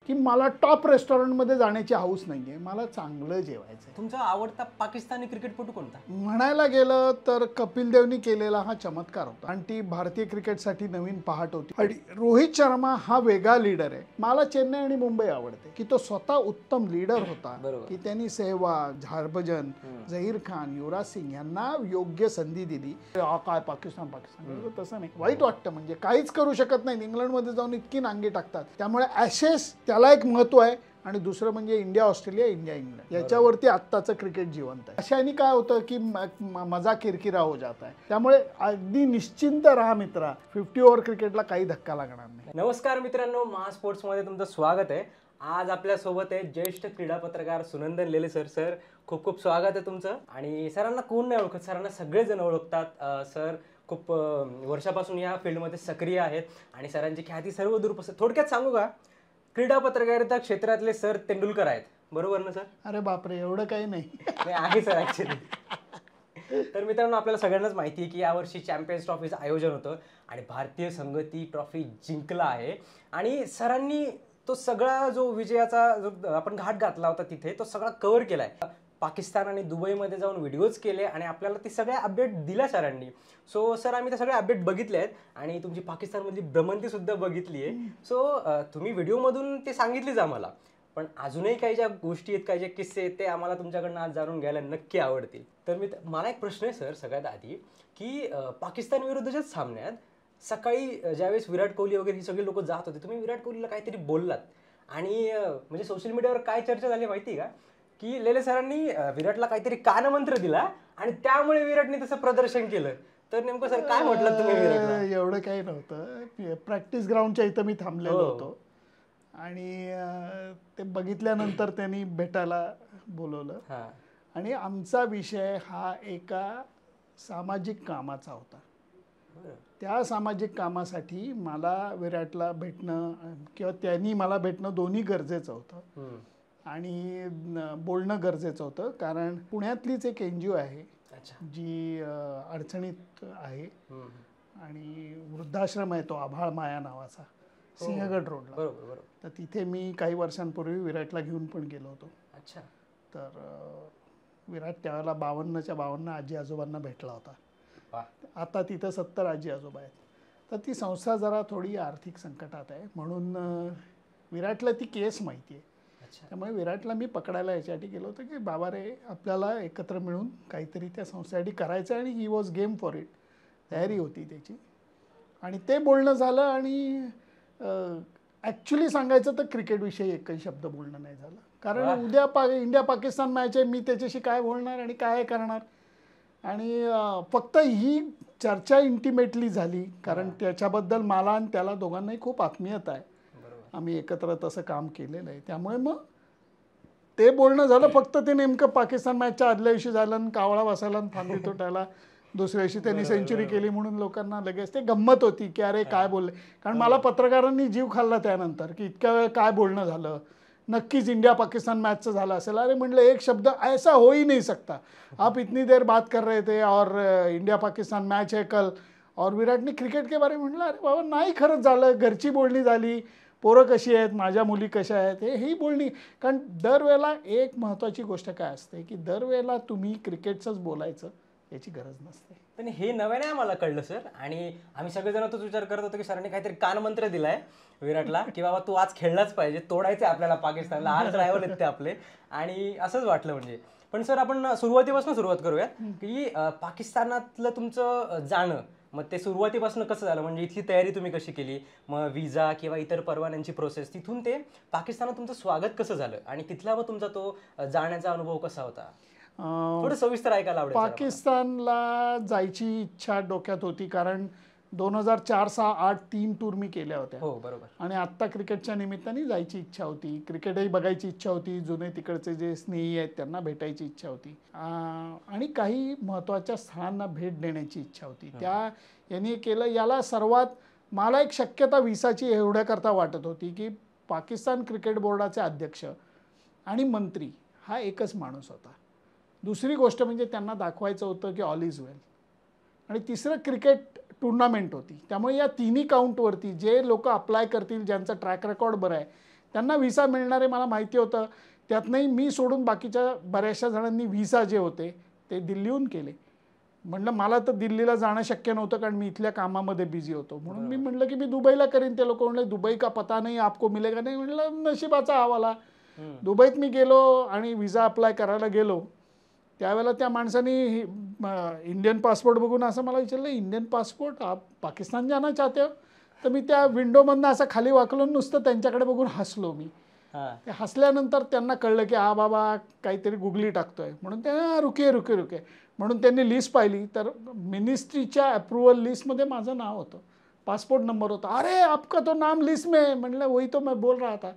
की मला टॉप रेस्टॉरंटमध्ये जाण्याची हौस नाही आहे, मला चांगलं जेवायचं आहे. तुमचा आवडता पाकिस्तानी क्रिकेटपटू कोणता? म्हणायला गेलं तर कपिल देवनी केलेला हा चमत्कार होता आणि ती भारतीय क्रिकेटसाठी नवीन पहाट होती. आणि रोहित शर्मा हा वेगळा लीडर आहे. मला चेन्नई आणि मुंबई आवडते की तो स्वतः उत्तम लीडर होता, की त्यांनी सेहवाग, हरभजन, झहीर खान, युवराज सिंग यांना योग्य संधी दिली. काय पाकिस्तान पाकिस्तान तसं नाही, वाईट वाटतं. म्हणजे काहीच करू शकत नाही. इंग्लंडमध्ये जाऊन इतकी नांगी टाकतात. त्यामुळे ॲशेस त्याला एक महत्त्व आहे आणि दुसरं म्हणजे इंडिया ऑस्ट्रेलिया, इंडिया इंग्लंड याच्यावरती आत्ताचं क्रिकेट जिवंत आहे. अशाने काय होतं की मजा किरकिरा हो जात आहे. त्यामुळे अगदी निश्चिंत राहा मित्रा, 50 ओव्हर क्रिकेटला काही धक्का लागणार नाही. नमस्कार मित्रांनो, महा स्पोर्ट्समध्ये तुमचं स्वागत आहे. आज आपल्यासोबत आहे ज्येष्ठ क्रीडा पत्रकार सुनंदन लेले सर. सर खूप खूप स्वागत आहे तुमचं. आणि सरांना कोण नाही ओळखत, सरांना सगळेजण ओळखतात. सर खूप वर्षापासून या फील्डमध्ये सक्रिय आहेत आणि सरांची ख्याती सर्व दूर पसरते. थोडक्यात सांगू का, क्रीडा पत्रकारिता क्षेत्रातले सर तेंडुलकर आहेत, बरोबर ना सर? अरे बापरे, एवढं काही नाही आहे सर ॲक्च्युली. तर मित्रांनो, आपल्याला सगळ्यांनाच माहिती आहे की यावर्षी चॅम्पियन्स ट्रॉफीचं आयोजन होतं आणि भारतीय संघ ती ट्रॉफी जिंकला आहे. आणि सरांनी तो सगळा जो विजयाचा जो आपण घाट घातला होता तिथे, तो सगळा कव्हर केला आहे. पाकिस्तान आणि दुबईमध्ये जाऊन व्हिडिओज केले आणि आपल्याला ती सगळ्या अपडेट दिल्या सरांनी. सो सर, आम्ही ते सगळे अपडेट बघितले आहेत आणि तुमची पाकिस्तानमधली भ्रमंतीसुद्धा बघितली आहे. सो तुम्ही व्हिडिओमधून ते सांगितलीच आम्हाला, पण अजूनही काही ज्या गोष्टी आहेत, काही जे किस्से आहेत, ते आम्हाला तुमच्याकडनं आज जाणून घ्यायला नक्की आवडतील. तर मला एक प्रश्न आहे सर सगळ्यात आधी, की पाकिस्तान विरुद्धच्याच सामन्यात सकाळी ज्यावेळेस विराट कोहली वगैरे ही सगळी लोक जात होते, तुम्ही विराट कोहलीला काहीतरी बोललात आणि म्हणजे सोशल मीडियावर काय चर्चा झाली माहिती आहे का, की लेले सरांनी विराटला काहीतरी कानमंत्र दिला आणि त्यामुळे विराटने तसं प्रदर्शन केलं. तर नेमकं सर काय म्हटलं तुम्ही विराटला? एवढं काही नव्हतं. प्रॅक्टिस ग्राउंडच्या इथं मी थांबलेलो होतो आणि ते बघितल्यानंतर त्यांनी भेटायला बोलवलं आणि आमचा विषय हा एका सामाजिक कामाचा होता. त्या सामाजिक कामासाठी मला विराटला भेटणं किंवा त्यांनी मला भेटणं दोन्ही गरजेचं होतं आणि बोलणं गरजेचं होतं. कारण पुण्यातलीच एक NGO आहे जी अडचणीत आहे आणि वृद्धाश्रम आहे तो आभाळ माया नावाचा, सिंहगड रोडला. बरोबर. तर तिथे मी काही वर्षांपूर्वी विराटला घेऊन पण गेलो होतो. अच्छा. तर विराट त्यावेळेला 52च्या 52 आजी आजोबांना भेटला होता. आता तिथं 70 आजी आजोबा आहेत. तर ती संस्था जरा थोडी आर्थिक संकटात आहे, म्हणून विराटला ती केस माहिती आहे. त्यामुळे विराटला मी पकडायला याच्यासाठी गेलो होतो की बाबा रे, आपल्याला एकत्र मिळून काहीतरी त्या संस्थेसाठी करायचं आणि he was game for it. तयारी होती त्याची आणि ते बोलणं झालं. आणि ॲक्च्युली सांगायचं तर क्रिकेटविषयी एकही शब्द बोलणं नाही झालं. कारण उद्या इंडिया पाकिस्तान मॅच आहे, मी त्याच्याशी काय बोलणार आणि काय करणार. आणि फक्त ही चर्चा इंटिमेटली झाली कारण त्याच्याबद्दल मला आणि त्याला दोघांनाही खूप आत्मीयता आहे. आम्ही एकत्र तसं काम केलेलं आहे. त्यामुळे मग ते बोलणं झालं. फक्त ते नेमकं पाकिस्तान मॅचच्या आदल्या दिवशी झालं आणि कावळा बसायला आणि फांदी तुटायला दुसऱ्या दिवशी त्यांनी सेंचुरी केली म्हणून लोकांना लगेच ते गंमत होती की अरे काय बोलले. कारण मला पत्रकारांनी जीव खाल्ला त्यानंतर की इतक्या वेळ काय बोलणं झालं, नक्कीच इंडिया पाकिस्तान मैच झाला असेल. अरे म्हटलं, एक शब्द ऐसा हो ही नहीं सकता, आप इतनी देर बात कर रहे थे और इंडिया पाकिस्तान मैच है कल और विराट ने क्रिकेट के बारे में म्हटलं. अरे बाबा नाही, खरंच झालं, घरची बोलणी झाली, पोरं कशी आहेत, माझ्या मुली कशा आहेत, ही बोलणी. कारण दरवेळेला एक महत्त्वाची गोष्ट काय असते की दरवेळेला तुम्ही क्रिकेटचंच बोलायचं याची गरज नसते. पण हे नव्याने आम्हाला कळलं सर. आणि आम्ही सगळेजण तोच विचार करत होतो की सरांनी काहीतरी कानमंत्र दिलाय विराटला की बाबा तू आज खेळलाच पाहिजे, तोडायचं आपल्याला पाकिस्तानला, आज रायवल आहेत ते आपले. आणि असंच वाटलं म्हणजे. पण सर, आपण सुरुवातीपासून सुरुवात करूया की पाकिस्तानातलं तुमचं जाणं, मग ते सुरुवातीपासून कसं झालं, म्हणजे इथली तयारी तुम्ही कशी केली, मग विजा किंवा इतर परवान्यांची प्रोसेस, तिथून ते पाकिस्तानात तुमचं स्वागत कसं झालं आणि तिथला मग तुमचा तो जाण्याचा अनुभव कसा होता, थोडं सविस्तर ऐकायला आवडेल. पाकिस्तानला जायची इच्छा डोक्यात होती कारण 2004, 6, 8 3 टूर मी केल्या होत्या. हो बरोबर. आणि आत्ता क्रिकेटच्या निमित्ताने जायची इच्छा होती, क्रिकेटही बघायची इच्छा होती, जुने तिकडचे जे स्नेही आहेत त्यांना भेटायची इच्छा होती आणि काही महत्त्वाच्या स्थळांना भेट देण्याची इच्छा होती. त्या यांनी केलं. याला सर्वात मला एक शक्यता विसाची एवढ्याकरता वाटत होती की पाकिस्तान क्रिकेट बोर्डाचे अध्यक्ष आणि मंत्री हा एकच माणूस होता. दुसरी गोष्ट म्हणजे त्यांना दाखवायचं होतं की ऑल इज वेल. आणि तिसरं क्रिकेट टुर्नामेंट होती. त्यामुळे या तिन्ही काउंटवरती जे लोक अप्लाय करतील, ज्यांचा ट्रॅक रेकॉर्ड बरं आहे, त्यांना व्हिसा मिळणार आहे मला माहिती होतं. त्यातनंही मी सोडून बाकीच्या बऱ्याचशा जणांनी व्हिसा जे होते ते दिल्लीहून केले. म्हणलं मला तर दिल्लीला जाणं शक्य नव्हतं कारण मी इथल्या कामामध्ये बिझी होतो. म्हणून मी म्हटलं की मी दुबईला करीन. ते लोक म्हणले दुबई का पता नाही आपको मिलेगा नाही. म्हटलं नशिबाचा हवाला. दुबईत मी गेलो आणि व्हिसा अप्लाय करायला गेलो. त्यावेळेला त्या माणसाने इंडियन पासपोर्ट बघून असं मला विचारलं, इंडियन पासपोर्ट आप पाकिस्तान जाना चाहते हो? तर मी त्या विंडोमधनं असं खाली वाकलो, नुसतं त्यांच्याकडे बघून हसलो मी. ते हसल्यानंतर त्यांना कळलं की हा बाबा काहीतरी गुगली टाकतोय. म्हणून ते रुके रुके रुके म्हणून त्यांनी लिस्ट पाहिली तर मिनिस्ट्रीच्या अप्रुव्हल लिस्टमध्ये माझं नाव होतं, पासपोर्ट नंबर होता. अरे आपका तो नाम लिस्ट में. म्हटलं वही तो मैं बोल रहा था.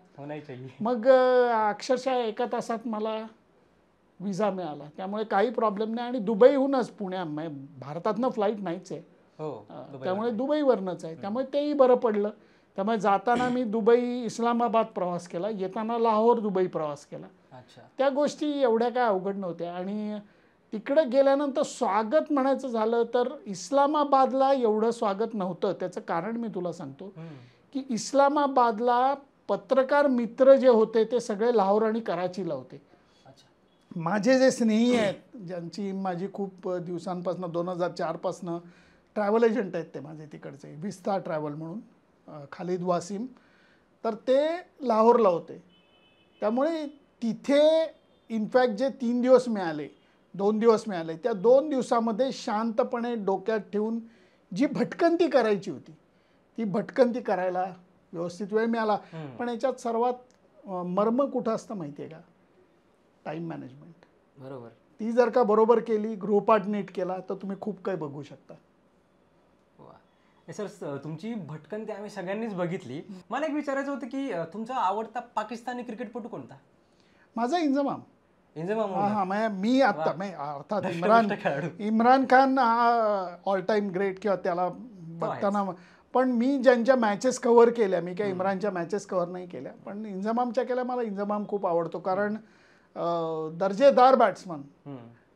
मग अक्षरशः एका तासात मला व्हिसा मिळाला. त्यामुळे काही प्रॉब्लेम नाही. आणि दुबईहूनच भारतातनं फ्लाईट नाहीच आहे, त्यामुळे दुबईवरनंच आहे. त्यामुळे तेही बरं पडलं. त्यामुळे जाताना मी दुबई इस्लामाबाद प्रवास केला, येताना लाहोर दुबई प्रवास केला. त्या गोष्टी एवढ्या काय अवघड नव्हत्या. आणि तिकडे गेल्यानंतर स्वागत म्हणायचं झालं तर इस्लामाबादला एवढं स्वागत नव्हतं. त्याचं कारण मी तुला सांगतो की इस्लामाबादला पत्रकार मित्र जे होते ते सगळे लाहोर आणि कराचीला होते. माझे जे स्नेही आहेत, ज्यांची माझी खूप दिवसांपासून 2004 पासून ट्रॅव्हल एजंट आहेत ते माझे तिकडचे, विस्ता ट्रॅव्हल म्हणून, खालिद वासिम, तर ते लाहोरला होते. त्यामुळे तिथे इनफॅक्ट जे 3 दिवस मिळाले, 2 दिवस मिळाले, त्या 2 दिवसामध्ये शांतपणे डोक्यात ठेवून जी भटकंती करायची होती ती भटकंती करायला व्यवस्थित वेळ मिळाला. पण याच्यात सर्वात मर्म कुठं असतं माहिती आहे का? Time management. बरोबर. ती जर का बरोबर केली, गृहपाठ नीट केला तर तुम्ही खूप काही बघू शकता. सर तुमची भटकंती आम्ही सगळ्यांनीच बघितली. मला एक विचारायचं होतं की तुमचा आवडता पाकिस्तानी क्रिकेटपटू कोणता? माझा इंजमाम. मी आता अर्थात खेळाडू इम्रान खान हा ऑल टाइम ग्रेट किंवा त्याला बघताना, पण मी ज्यांच्या मॅचेस कव्हर केल्या, मी काही इम्रानच्या मॅचेस कव्हर नाही केल्या, पण इंजमामच्या केल्या. मला इंजमाम खूप आवडतो कारण दर्जेदार बॅट्समन,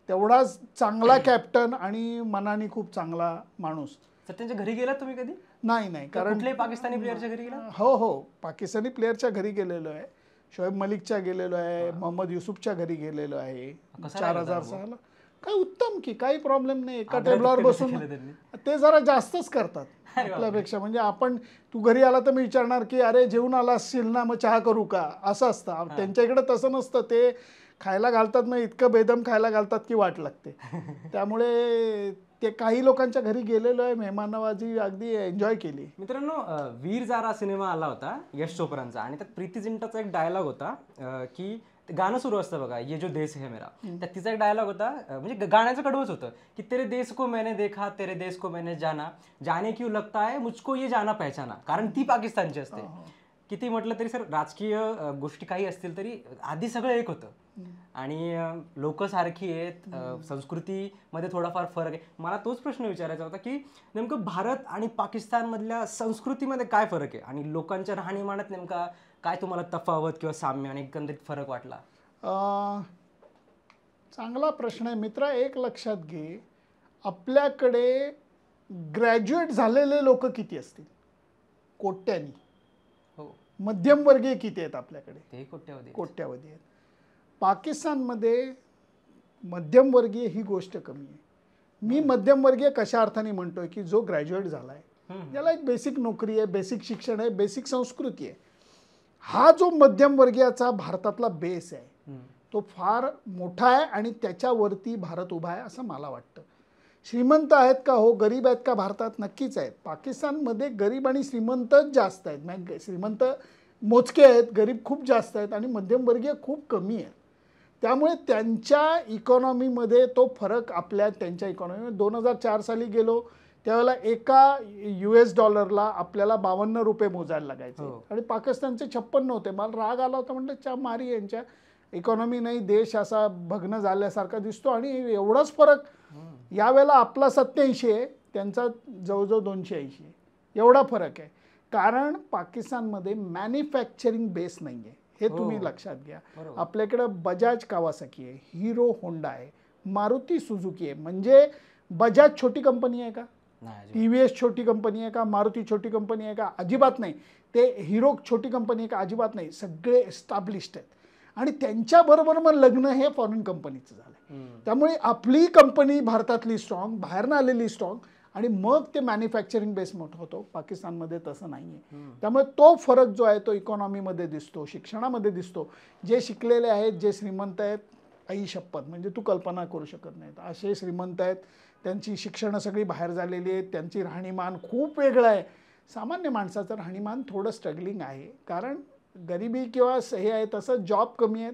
तेवढाच चांगला कॅप्टन आणि मनाने खूप चांगला माणूस. तर त्यांच्या घरी गेलात तुम्ही कधी? नाही, कारण कुठल्याही पाकिस्तानी प्लेअरच्या घरी गेला? हो, पाकिस्तानी प्लेअरच्या घरी गेलेलो आहे. शोएब मलिकच्या गेलेलो आहे, मोहम्मद युसुफच्या घरी गेलेलो आहे 4000 साला. काय उत्तम की काही प्रॉब्लेम नाही. एका टेबलावर बसून ते जरा जास्तच करतात आपल्यापेक्षा. म्हणजे आपण तू घरी आला तर मी विचारणार की अरे जेवून आला असशील ना, मग चहा करू का, असं असतं. त्यांच्या इकडे तसं नसतं. ते खायला घालतात, मग इतकं बेदम खायला घालतात की वाट लागते. त्यामुळे ते काही लोकांच्या घरी गेलेलो आहे, मेहमाननवाजी अगदी एन्जॉय केली. मित्रांनो, वीर जारा सिनेमा आला होता यश चोप्रांचा, आणि त्यात प्रीती जिंटाचा एक डायलॉग होता की गाणं सुरू असतं बघा, ये जो देश है मेरा, त्यात तिचा एक डायलॉग होता, म्हणजे गाण्याचं कडवंच होतं की तेरे देश को मैंने देखा, तेरे देश को मैंने जाना, जाने क्यों लगता है मुझको ये जाना पहचाना. कारण ती पाकिस्तानची असते. किती म्हटलं तरी सर, राजकीय गोष्टी काही असतील तरी आधी सगळं एक होतं. आणि लोक सारखी आहेत, संस्कृतीमध्ये थोडाफार फरक आहे. मला तोच प्रश्न विचारायचा होता की नेमकं भारत आणि पाकिस्तानमधल्या संस्कृतीमध्ये काय फरक आहे, आणि लोकांच्या राहणीमानात नेमका काय तुम्हाला तफावत किंवा साम्य आणि एकंदरीत फरक वाटला? चांगला प्रश्न आहे मित्रा. एक लक्षात घे, आपल्याकडे ग्रॅज्युएट झालेले लोक किती असतील? कोट्यानी. मध्यमवर्गीय किती आहेत आपल्याकडे? ते कोट्यावधी आहेत. पाकिस्तानमध्ये मध्यमवर्गीय ही गोष्ट कमी आहे. मी मध्यमवर्गीय कशा अर्थाने म्हणतोय की जो ग्रॅज्युएट झाला आहे, ज्याला एक बेसिक नोकरी आहे, बेसिक शिक्षण आहे, बेसिक संस्कृती आहे, हा जो मध्यमवर्गीयाचा भारतातला बेस आहे तो फार मोठा आहे आणि त्याच्यावरती भारत उभा आहे असं मला वाटतं. श्रीमंत आहेत का? हो. गरीब आहेत का भारतात? नक्कीच आहेत. पाकिस्तानमध्ये गरीब आणि श्रीमंतच जास्त आहेत. म्हणजे श्रीमंत मोजके आहेत, गरीब खूप जास्त आहेत आणि मध्यमवर्गीय खूप कमी आहेत. त्यामुळे त्यांच्या इकॉनॉमीमध्ये तो फरक त्यांच्या इकॉनॉमीमध्ये 2004 साली गेलो त्यावेळेला एका $US आपल्याला 52 रुपये मोजायला लागायचे आणि पाकिस्तानचे 56 होते. मला राग आला होता, म्हटलं च्या मारी, यांच्या इकॉनॉमी नाही, देश असा भग्न झाल्यासारखा दिसतो. आणि एवढाच फरक. यावेळेला आपला 87 आहे, त्यांचा जवळजवळ 280 आहे. एवढा फरक आहे. कारण पाकिस्तानमध्ये मॅन्युफॅक्चरिंग बेस नाही आहे, हे तुम्ही लक्षात घ्या. आपल्याकडे बजाज कावासाकी आहे, हिरो होंडा आहे, मारुती सुझुकी आहे. म्हणजे बजाज छोटी कंपनी आहे का? TVS छोटी कंपनी आहे का? मारुती छोटी कंपनी आहे का? अजिबात नाही. ते हिरो छोटी कंपनी का अजिबात नाही, सगळे एस्टॅब्लिश्ड आहेत आणि त्यांच्याबरोबर मग लग्न हे फॉरेन कंपनीचं झालं. त्यामुळे आपली कंपनी भारतातली स्ट्रॉंग, बाहेरनं आलेली स्ट्रॉंग आणि मग ते मॅन्युफॅक्चरिंग बेस मोठं होतो. पाकिस्तानमध्ये तसं नाही आहे. त्यामुळे तो फरक जो आहे तो इकॉनॉमीमध्ये दिसतो, शिक्षणामध्ये दिसतो. जे शिकलेले आहेत, जे श्रीमंत आहेत, आई शपथ म्हणजे तू कल्पना करू शकत नाहीत असे श्रीमंत आहेत. त्यांची शिक्षणं सगळी बाहेर झालेली आहेत, त्यांची राहणीमान खूप वेगळं आहे. सामान्य माणसाचं राहणीमान थोडं स्ट्रगलिंग आहे, कारण गरिबी किंवा हे आहे तसं जॉब कमी आहेत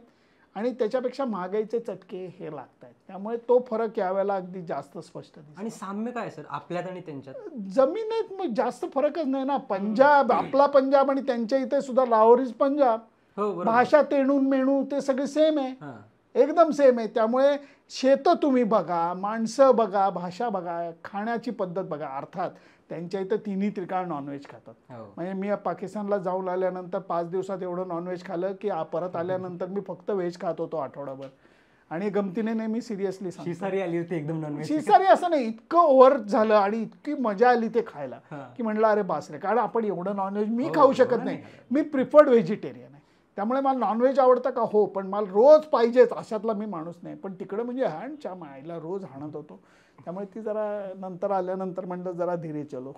आणि त्याच्यापेक्षा महागाईचे चटके हे लागत आहेत. त्यामुळे तो फरक यावेळेला अगदी जास्त स्पष्ट दिसतो. आणि साम्य काय सर आपल्यात आणि त्यांच्यात? जमिनीत मग जास्त फरकच नाही ना. पंजाब आपला पंजाब आणि त्यांच्या इथे सुद्धा लाहोरीच पंजाब, भाषा तेणून मेणू ते सगळे सेम आहे, एकदम सेम आहे. त्यामुळे शेतं तुम्ही बघा, माणसं बघा, भाषा बघा, खाण्याची पद्धत बघा. अर्थात त्यांच्या इथं तिन्ही त्रिकाळ नॉनव्हेज खातात. म्हणजे मी पाकिस्तानला जाऊन आल्यानंतर 5 दिवसात एवढं नॉनव्हेज खाल्लं की परत आल्यानंतर मी फक्त व्हेज खात होतो आठवडाभर. आणि गमतीने नाही, मी सिरियसली सांगतो, शिसारी आली होती एकदम नॉनव्हेज. शिसारी असं नाही, इतकं ओव्हर झालं आणि इतकी मजा आली ते खायला की म्हणलं अरे बास रे, कारण आपण एवढं नॉनव्हेज मी खाऊ शकत नाही. मी प्रिफर्ड व्हेजिटेरियन आहे, त्यामुळे मला नॉनव्हेज आवडतं का? हो, पण मला रोज पाहिजेच अशातला मी माणूस नाही. पण तिकडे म्हणजे हाणच्या मायला रोज हाणत होतो. त्यामुळे ती जरा नंतर आल्यानंतर म्हणलं जरा धीरे चलो.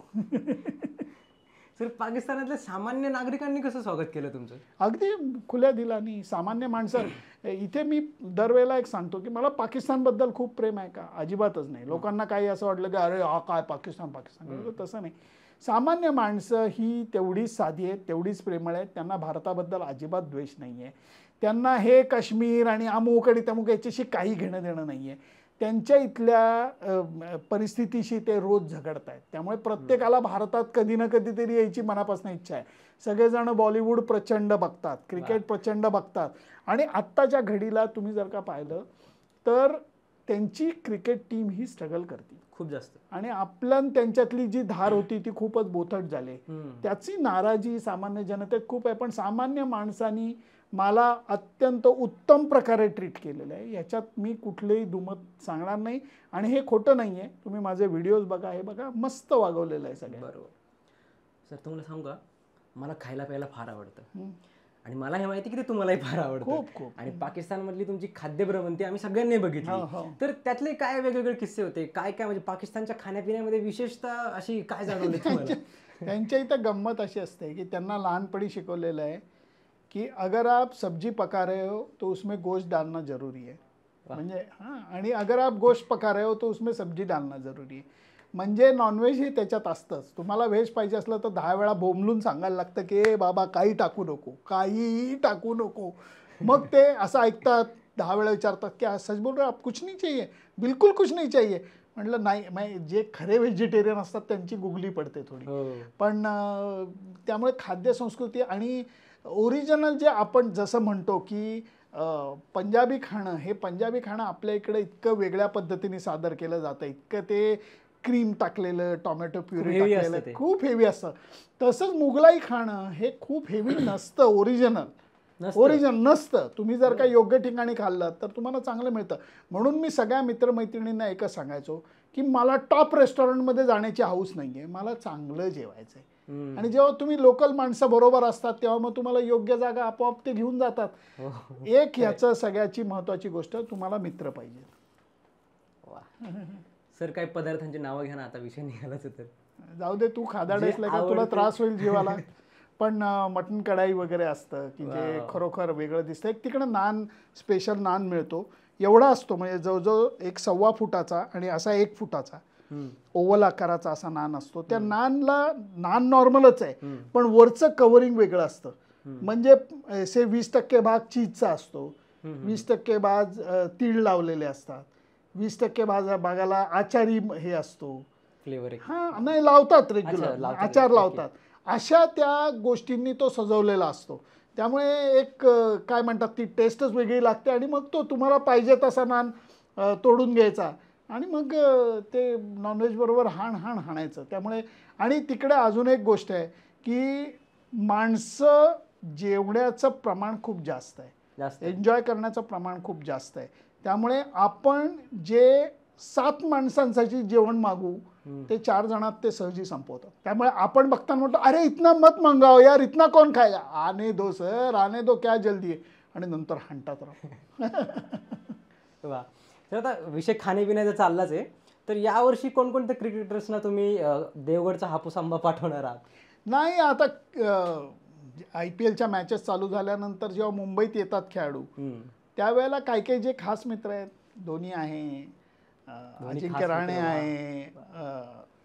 सर पाकिस्तानातल्या सामान्य नागरिकांनी कसं स्वागत केलं तुमचं? अगदी खुल्या दिलानी. सामान्य माणसं इथे मी दरवेळेला एक सांगतो की मला पाकिस्तानबद्दल खूप प्रेम आहे का? अजिबातच नाही. लोकांना काही असं वाटलं की अरे हा काय पाकिस्तान पाकिस्तान, तसं नाही. सामान्य माणसं ही तेवढीच साधी आहेत, तेवढीच प्रेमळ आहेत. त्यांना भारताबद्दल अजिबात द्वेष नाही आहे. त्यांना हे काश्मीर आणि अमुक आणि तमुक याच्याशी काही घेणं देणं नाही आहे. त्यांच्या इथल्या परिस्थितीशी ते रोज झगडत आहेत. त्यामुळे प्रत्येकाला भारतात कधी ना कधीतरी यायची मनापासून इच्छा आहे. सगळेजण बॉलिवूड प्रचंड बघतात, क्रिकेट प्रचंड बघतात आणि आत्ताच्या घडीला तुम्ही जर का पाहिलं तर त्यांची क्रिकेट टीम ही स्ट्रगल करते खूप जास्त. आणि आपल्या त्यांच्यातली जी धार होती ती खूपच बोथट झाली. त्याची नाराजी सामान्य जनतेत खूप आहे. पण सामान्य माणसांनी मला अत्यंत उत्तम प्रकारे ट्रीट केलेलं आहे, याच्यात मी कुठलेही दुमत सांगणार नाही. आणि हे खोटं नाही आहे, तुम्ही माझे व्हिडिओज बघा, हे बघा, मस्त वागवलेलं आहे सगळं. बरोबर. सर तुम्हाला सांगू का, मला खायला प्यायला फार आवडतं आणि मला हे माहिती की ते तुम्हालाही फार आवडतं. खूप खूप. आणि पाकिस्तानमधली तुमची खाद्यभ्रमंती आम्ही सगळ्यांनी बघितली. तर त्यातले काय वेगवेगळे किस्से होते? काय काय म्हणजे पाकिस्तानच्या खाण्यापिण्यामध्ये विशेषतः अशी काय जाणवली तुम्हाला? त्यांच्या इथं गंमत अशी असते की त्यांना लहानपणी शिकवलेलं आहे कि अगर आप सब्जी पका रहे हो तो उसमें गोश्त डालना जरूरी है. म्हणजे हां, आणि अगर आप गोश्त पका रहे हो तो उसमें सब्जी डालना जरूरी है. म्हणजे नॉनव्हेज हे त्याच्यात असतंच. तुम्हाला व्हेज पाहिजे असलं तर 10 वेळा बोंबलून सांगायला लागतं की ए बाबा काही टाकू नको, काहीही टाकू नको. मग ते असं ऐकतात, 10 वेळा विचारतात की सच बोल रहे आप, कुछ नहीं चाहिए, बिलकुल कुछ नहीं चाहिए. म्हटलं नाही, मग जे खरे व्हेजिटेरियन असतात त्यांची गुगली पडते थोडी. पण त्यामुळे खाद्यसंस्कृती आणि ओरिजिनल जे आपण जसं म्हणतो की पंजाबी खाणं, हे पंजाबी खाणं आपल्या इकडे इतकं वेगळ्या पद्धतीने सादर केलं जातं, इतकं ते क्रीम टाकलेलं, टोमॅटो प्युरी टाकलेलं, खूप हेवी असतं. तसंच मुघलाई खाणं हे खूप हेवी नसतं, ओरिजिनल नसतं. तुम्ही जर का योग्य ठिकाणी खाल्लं तर तुम्हाला चांगलं मिळतं. म्हणून मी सगळ्या मित्रमैत्रिणींना एकच सांगायचो की मला टॉप रेस्टॉरंटमध्ये जाण्याची हौस नाही आहे, मला चांगलं जेवायचं आहे. आणि जेव्हा तुम्ही लोकल माणसं बरोबर असतात तेव्हा मग तुम्हाला योग्य जागा आपोआप ते घेऊन जातात. एक ह्याचं सगळ्याची महत्वाची गोष्ट, तुम्हाला मित्र पाहिजे. सर काही पदार्थांची नावं घ्या ना, आता विषय निघालाच तर. जाऊ दे, तू खादाडेसला का तुला त्रास होईल जीवाला. पण मटण कढाई वगैरे असतं की जे खरोखर वेगळं दिसतं. एक तिकडं नान, स्पेशल नान मिळतो, एवढा असतो म्हणजे जवळजवळ 1.25 फुटाचा आणि असा 1 फुटाचा ओव्हल आकाराचा असा नान असतो. त्या नानला, नान नॉर्मलच आहे पण वरचं कव्हरिंग वेगळं असतं. म्हणजे 20% भाग चीजचा असतो, 20% भाग तीळ लावलेले असतात, 20% भागाला आचारी हे असतो, फ्लेवर. हां, नाही लावतात, रेग्युलर आचार लावतात. अशा त्या गोष्टींनी तो सजवलेला असतो. त्यामुळे एक काय म्हणतात ती टेस्टच वेगळी लागते. आणि मग तो तुम्हाला पाहिजे तसा नान तोडून घ्यायचा आणि मग ते नॉनव्हेज बरोबर हाणायचं. त्यामुळे आणि तिकडे अजून एक गोष्ट आहे की माणसं जेवण्याचं प्रमाण खूप जास्त आहे, एन्जॉय करण्याचं प्रमाण खूप जास्त आहे. त्यामुळे आपण जे 7 माणसांसाठी जेवण मागू ते 4 जणात ते सहजी संपवतात. त्यामुळे आपण बघताना म्हणतो अरे इतना मत मंगाओ यार, इतना कौन खाएगा, आने दो सर, आने दो, क्या जल्दी आहे, आणि नंतर हंटात राहू. वा. तर आता विषय खाण्यापिण्याचा चाललाच आहे, तर यावर्षी कोणकोणत्या क्रिकेटर्सना तुम्ही देवगडचा हापूस आंबा पाठवणार आहात? नाही, आता IPLच्या मॅचेस चालू झाल्यानंतर जेव्हा मुंबईत येतात खेळाडू त्यावेळेला काही काही जे खास मित्र आहेत, धोनी आहे, अजिंक्य राणे आहे,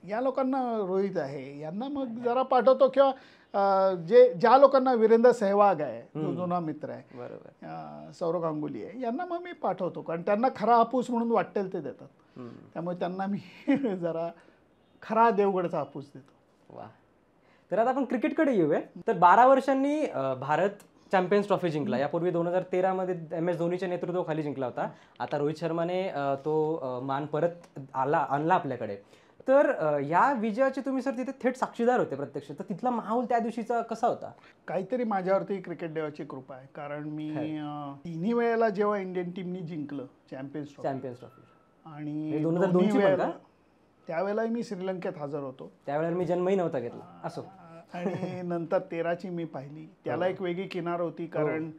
या लोकांना, रोहित आहे, यांना मग जरा पाठवतो. किंवा ज्या लोकांना, वीरेंद्र सहवाग आहे जो जुना मित्र आहे, बरोबर, सौरव गांगुली आहे, यांना मग मी पाठवतो, कारण त्यांना खरा हापूस म्हणून वाटेल ते देतात. त्यामुळे त्यांना मी जरा खरा देवगडचा हापूस देतो. वा. तर आता आपण क्रिकेटकडे येऊया. तर 12 वर्षांनी भारत चॅम्पियन्स ट्रॉफी जिंकला. यापूर्वी 2013 मध्ये MS धोनीच्या नेतृत्वाखाली जिंकला होता. आता रोहित शर्माने तो मान परत आणला आपल्याकडे. तर या विजयाचे तुम्ही सर तिथे थेट साक्षीदार होते प्रत्यक्ष, तर तिथला माहोल त्या दिवशीचा कसा होता? काहीतरी माझ्यावरती क्रिकेट देवाची कृपा आहे, कारण मी 3ही वेळेला जेव्हा इंडियन टीमनी जिंकलं चॅम्पियन्स ट्रॉफी, आणि 2002 वेळेला त्यावेळेला मी श्रीलंकेत हजर होतो. त्यावेळेला मी जन्मही नव्हता घेतला. असो. आणि नंतर 13ची मी पाहिली. त्याला एक वेगळी किनार होती, कारण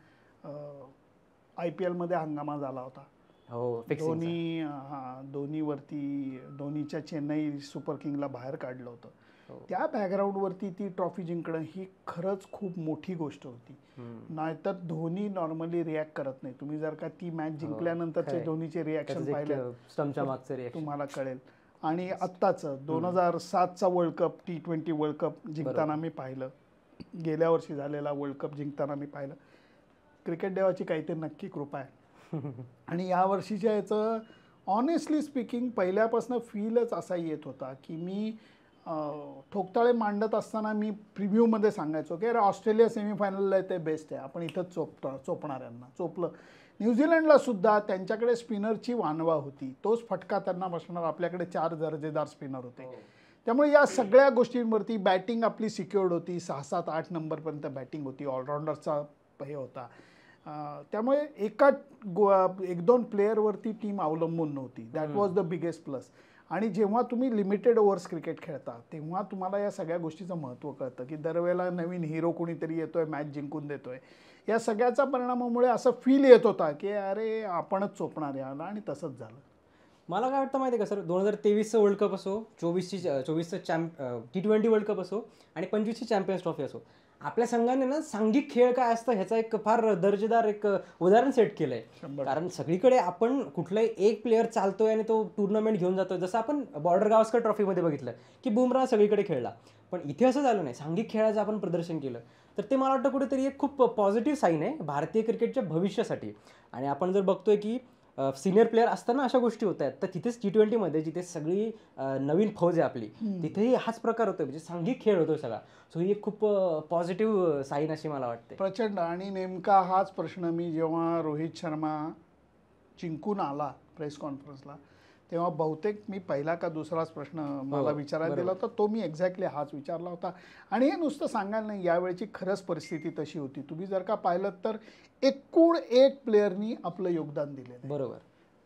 IPL मध्ये हंगामा झाला होता. धोनीच्या चेन्नई सुपर किंगला बाहेर काढलं होतं. त्या बॅकग्राऊंडवरती ती ट्रॉफी जिंकणं ही खरंच खूप मोठी गोष्ट होती. नाहीतर धोनी नॉर्मली रिॲक्ट करत नाही. तुम्ही जर का ती मॅच जिंकल्यानंतरचे धोनीचे रिॲक्शन पाहिले तुम्हाला कळेल. आणि आत्ताचं 2007चा world cup, T20 world cup जिंकताना मी पाहिलं, गेल्या वर्षी झालेला वर्ल्ड कप जिंकताना मी पाहिलं. क्रिकेट देवाची काहीतरी नक्की कृपा आहे. आणि या वर्षीच्या याचं ऑनेस्टली स्पीकिंग पहिल्यापासून फीलच असा येत होता की मी ठोकताळे मांडत असताना मी प्रिव्ह्यूमध्ये सांगायचो की अरे ऑस्ट्रेलिया सेमीफायनलला आहे ते बेस्ट आहे, आपण इथंच चोपणार यांना. चोपलं. न्यूझीलंडला सुद्धा त्यांच्याकडे स्पिनरची वानवा होती, तोच फटका त्यांना बसणार. आपल्याकडे 4 दर्जेदार स्पिनर होते. त्यामुळे या सगळ्या गोष्टींवरती बॅटिंग आपली सिक्युअर्ड होती. 6, 7, 8 नंबरपर्यंत बॅटिंग होती. ऑलराऊंडरचा हे होता. त्यामुळे एका 1-2 प्लेअरवरती टीम अवलंबून नव्हती. That was the biggest plus. आणि जेव्हा तुम्ही लिमिटेड ओव्हर्स क्रिकेट खेळता तेव्हा तुम्हाला या सगळ्या गोष्टीचं महत्त्व कळतं की दरवेळेला नवीन हिरो कोणीतरी येतोय, मॅच जिंकून देतोय. या सगळ्याचा परिणामामुळे असं फील येत होता की अरे आपणच चोपणार याला, आणि तसंच झालं. मला काय वाटतं माहिती आहे का सर, 2023चं वर्ल्ड कप असो, 24चं T20 वर्ल्ड कप असो, आणि 25ची चॅम्पियन्स ट्रॉफी असो, आपल्या संघाने ना सांघिक खेळ काय असतं ह्याचा एक फार दर्जेदार एक उदाहरण सेट केलंय. कारण सगळीकडे आपण कुठलाही एक प्लेअर चालतोय आणि तो टुर्नामेंट घेऊन जातोय. जसं आपण बॉर्डर गावस्कर ट्रॉफीमध्ये बघितलं की बुमराह सगळीकडे खेळला, पण इथे असं झालं नाही. सांघिक खेळाचं आपण प्रदर्शन केलं, तर ते मला वाटतं कुठेतरी एक खूप पॉझिटिव्ह साईन आहे भारतीय क्रिकेटच्या भविष्यासाठी. आणि आपण जर बघतोय की सिनियर प्लेअर असताना अशा गोष्टी होत आहेत, तर तिथेच T20 मध्ये जिथे सगळी नवीन फौज आहे आपली, तिथेही हाच प्रकार होतोय, म्हणजे सांघिक खेळ होतोय सगळा. सो ही एक खूप पॉझिटिव्ह साईन अशी मला वाटते. प्रचंड. आणि नेमका हाच प्रश्न मी जेव्हा रोहित शर्मा जिंकून आला प्रेस कॉन्फरन्सला, तेव्हा बहुतेक मी पहिला का दुसराच प्रश्न मला विचारायला दिला होता, तो मी एक्झॅक्टली हाच विचारला होता. आणि हे नुसतं सांगायला नाही, यावेळची खरंच परिस्थिती तशी होती. तुम्ही जर का पाहिलं तर एकूण एक प्लेअरनी आपलं योगदान दिलेलं. बरोबर.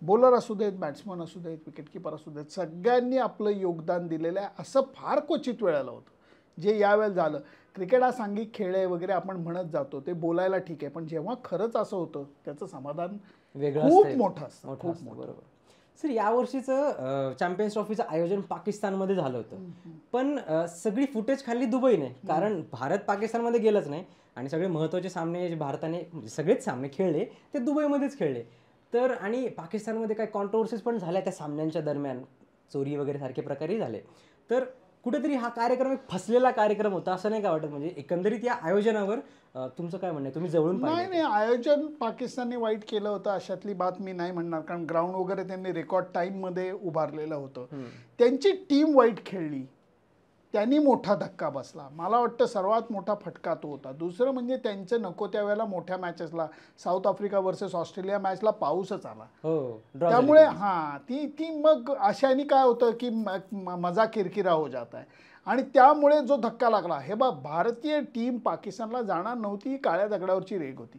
बॉलर असू देत, बॅट्समन असू देत, विकेटकीपर असू देत, सगळ्यांनी आपलं योगदान दिलेलं आहे. असं फार क्वचित वेळेला होतं जे यावेळेला झालं. क्रिकेट हा सांघिक खेळ आहे वगैरे आपण म्हणत जातो, ते बोलायला ठीक आहे, पण जेव्हा खरंच असं होतं त्याचं समाधान खूप मोठं असतं. खूप मोठं. बरोबर. सर, यावर्षीचं चॅम्पियन्स ट्रॉफीचं आयोजन पाकिस्तानमध्ये झालं होतं, पण सगळी फुटेज खाल्ली दुबईने, कारण भारत पाकिस्तानमध्ये गेलंच नाही. आणि सगळे महत्त्वाचे सामने जे भारताने, सगळेच सामने खेळले ते दुबईमध्येच खेळले. तर आणि पाकिस्तानमध्ये काही कॉन्ट्रोवर्सीज पण झाल्या त्या सामन्यांच्या दरम्यान, चोरी वगैरे सारखे प्रकारही झाले. तर कुठेतरी हा कार्यक्रम एक फसलेला कार्यक्रम होता असं नाही का वाटत? म्हणजे एकंदरीत या आयोजनावर तुमचं काय म्हणणं आहे? तुम्ही जवळून पाहिलं? नाही, आयोजन पाकिस्तानने वाईट केलं होतं अशातली बात मी नाही म्हणणार, कारण ग्राउंड वगैरे त्यांनी रेकॉर्ड टाईममध्ये उभारलेलं होतं. त्यांची टीम वाईट खेळली, त्यांनी मोठा धक्का बसला. मला वाटतं सर्वात मोठा फटका तो होता. दुसरं म्हणजे त्यांचं नको त्यावेळेला मोठ्या मॅचेसला, साऊथ आफ्रिका वर्सेस ऑस्ट्रेलिया मॅचला पाऊसच आला. त्यामुळे ती मग अशाने काय होतं की मजा किरकिरा हो जाता है. आणि त्यामुळे जो धक्का लागला, हे भारतीय टीम पाकिस्तानला जाणार नव्हती, काळ्या दगडावरची रेग होती.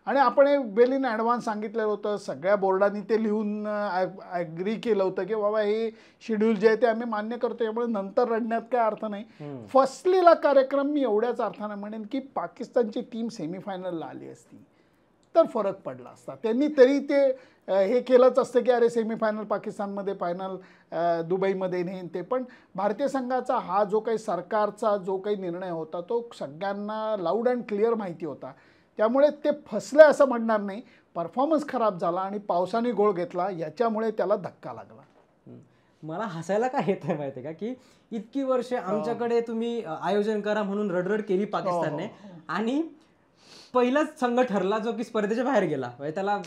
आणि आपण हे वेल इन ॲडव्हान्स सांगितलेलं होतं, सगळ्या बोर्डांनी ते लिहून ॲग्री केलं होतं की बाबा हे शेड्यूल जे आहे ते आम्ही मान्य करतो, त्यामुळे नंतर रडण्यात काय अर्थ नाही. फसलेला कार्यक्रम मी एवढ्याच अर्थानं म्हणेन की पाकिस्तानची टीम सेमीफायनलला आली असती तर फरक पडला असता. त्यांनी तरी ते हे केलंच असतं की अरे सेमीफायनल पाकिस्तानमध्ये, फायनल दुबईमध्ये नेईन ते. पण भारतीय संघाचा हा जो काही सरकारचा जो काही निर्णय होता तो सगळ्यांना लाऊड अँड क्लिअर माहिती होता, त्यामुळे ते फसले असं म्हणणार नाही. परफॉर्मन्स खराब झाला आणि पावसाने गोळ घेतला, याच्यामुळे त्याला धक्का लागला. मला हसायला काय येत आहे माहिती आहे का, की इतकी वर्ष आमच्याकडे तुम्ही आयोजन करा म्हणून रडरड केली पाकिस्तानने, आणि पहिलाच संघ ठरला जो की स्पर्धेच्या बाहेर गेला. म्हणजे त्याला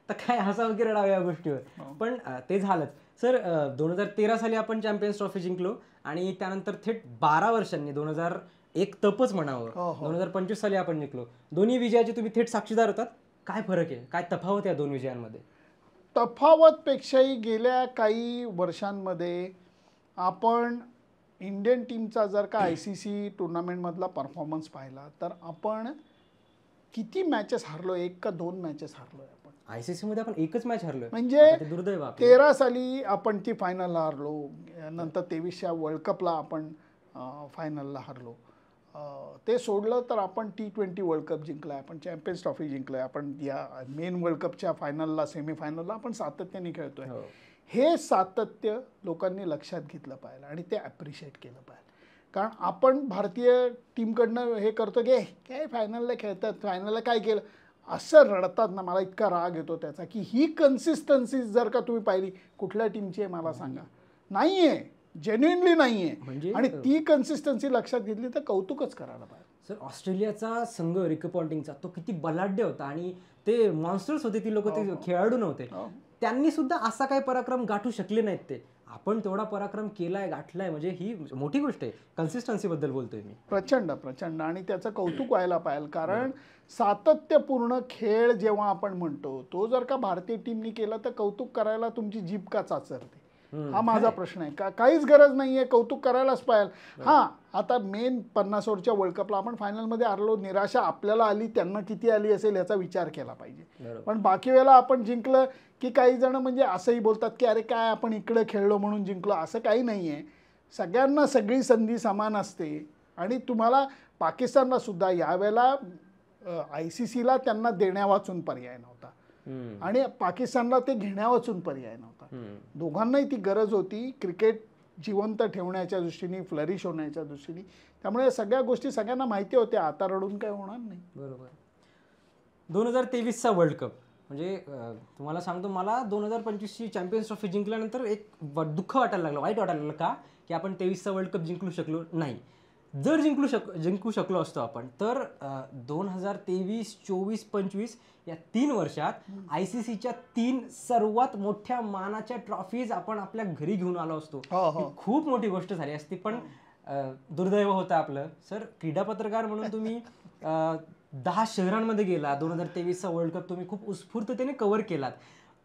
तर काय हसावं की रडावं या गोष्टीवर. पण ते झालंच. सर 2013 साली आपण चॅम्पियन्स ट्रॉफी जिंकलो आणि त्यानंतर थेट 12 वर्षांनी 2001 तपच म्हणावं 2025 साली आपण जिंकलो. दोन्ही विजयाचे तुम्ही थेट साक्षीदार होतात. काय फरक आहे, काय तफावत या दोन विजयांमध्ये? तफावतपेक्षाही गेल्या काही वर्षांमध्ये आपण इंडियन टीमचा जर का ICC टुर्नामेंटमधला परफॉर्मन्स पाहिला तर आपण किती मॅचेस हरलो, 1 का 2 मॅचेस हरलोय आपण. ICC मध्ये आपण एकच मॅच हरलोय, म्हणजे ते दुर्दैव. 13 साली आपण ती फायनलला हरलो, नंतर 23च्या वर्ल्ड कपला आपण फायनलला हरलो. ते सोडलं तर आपण T20 वर्ल्ड कप जिंकलाय, आपण चॅम्पियन्स ट्रॉफी जिंकलाय, आपण या मेन वर्ल्ड कपच्या फायनलला, सेमीफायनलला आपण सातत्याने खेळतोय. हे सातत्य लोकांनी लक्षात घेतलं पाहिजे आणि ते ॲप्रिशिएट केलं पाहिजे. कारण आपण भारतीय टीमकडनं हे करतो की काय फायनलला खेळतात, फायनलला काय केलं असं रडतात ना. मला इतका राग येतो त्याचा की ही कन्सिस्टन्सी जर का तुम्ही पाहिली कुठल्या टीमची आहे मला सांगा. नाही आहे, जेन्युइनली नाही आहे. म्हणजे आणि ती कन्सिस्टन्सी लक्षात घेतली तर कौतुकच करायला पाहिजे. सर ऑस्ट्रेलियाचा संघ रिकी पॉन्टिंगचा तो किती बलाढ्य होता आणि ते मॉन्स्टर्स होते, ती लोक ते खेळाडू नव्हते. त्यांनी सुद्धा असा काही पराक्रम गाठू शकले नाहीत. ते आपण तेवढा पराक्रम केलाय, गाठलाय, म्हणजे ही मोठी गोष्ट आहे. कन्सिस्टन्सी बद्दल बोलतोय मी. प्रचंड प्रचंड, आणि त्याचं कौतुक व्हायला पाहिजे. कारण सातत्यपूर्ण खेळ जेव्हा आपण म्हणतो तो जर का भारतीय टीमनी केला तर कौतुक करायला तुमची जीभ का चाचरते, हा माझा प्रश्न आहे. काहीच गरज नाही आहे, कौतुक करायलाच पाहिजे. हां, आता मेन 50 ओव्हरच्या वर्ल्ड कपला आपण फायनलमध्ये हरलो, निराशा आपल्याला आली, त्यांना किती आली असेल याचा विचार केला पाहिजे. पण बाकी वेळेला आपण जिंकलं की काही जण म्हणजे असंही बोलतात की अरे काय आपण इकडे खेळलो म्हणून जिंकलो, असं काही नाही आहे. सगळ्यांना सगळी संधी समान असते. आणि तुम्हाला पाकिस्तानला सुद्धा यावेळेला ICCला त्यांना देण्या वाचून पर्याय नव्हता आणि पाकिस्तानला ते घेण्या वाचून पर्याय नव्हता. दोघांनाही ती गरज होती क्रिकेट जिवंत ठेवण्याच्या दृष्टीने, फ्लरिश होण्याच्या दृष्टीने. त्यामुळे सगळ्या गोष्टी सगळ्यांना माहिती होत्या. आता रडून काय होणार नाही. बरोबर. 2023चा वर्ल्ड कप म्हणजे तुम्हाला सांगतो, मला 2025ची चॅम्पियन्स ट्रॉफी जिंकल्यानंतर एक दुःख वाटायला लागलं, वाईट वाटायला लागलं. का की आपण 23चा वर्ल्ड कप जिंकू शकलो नाही. जर जिंकू शकलो असतो आपण तर 2023, 24, 25 या 3 वर्षात ICCच्या 3 सर्वात मोठ्या मानाच्या ट्रॉफीज आपण आपल्या घरी घेऊन आलो असतो. खूप मोठी गोष्ट झाली असती. पण दुर्दैव होतं आपलं. सर क्रीडा पत्रकार म्हणून तुम्ही 10 शहरांमध्ये गेला. 2023चा वर्ल्ड कप तुम्ही खूप उत्स्फूर्ततेने कव्हर केलात.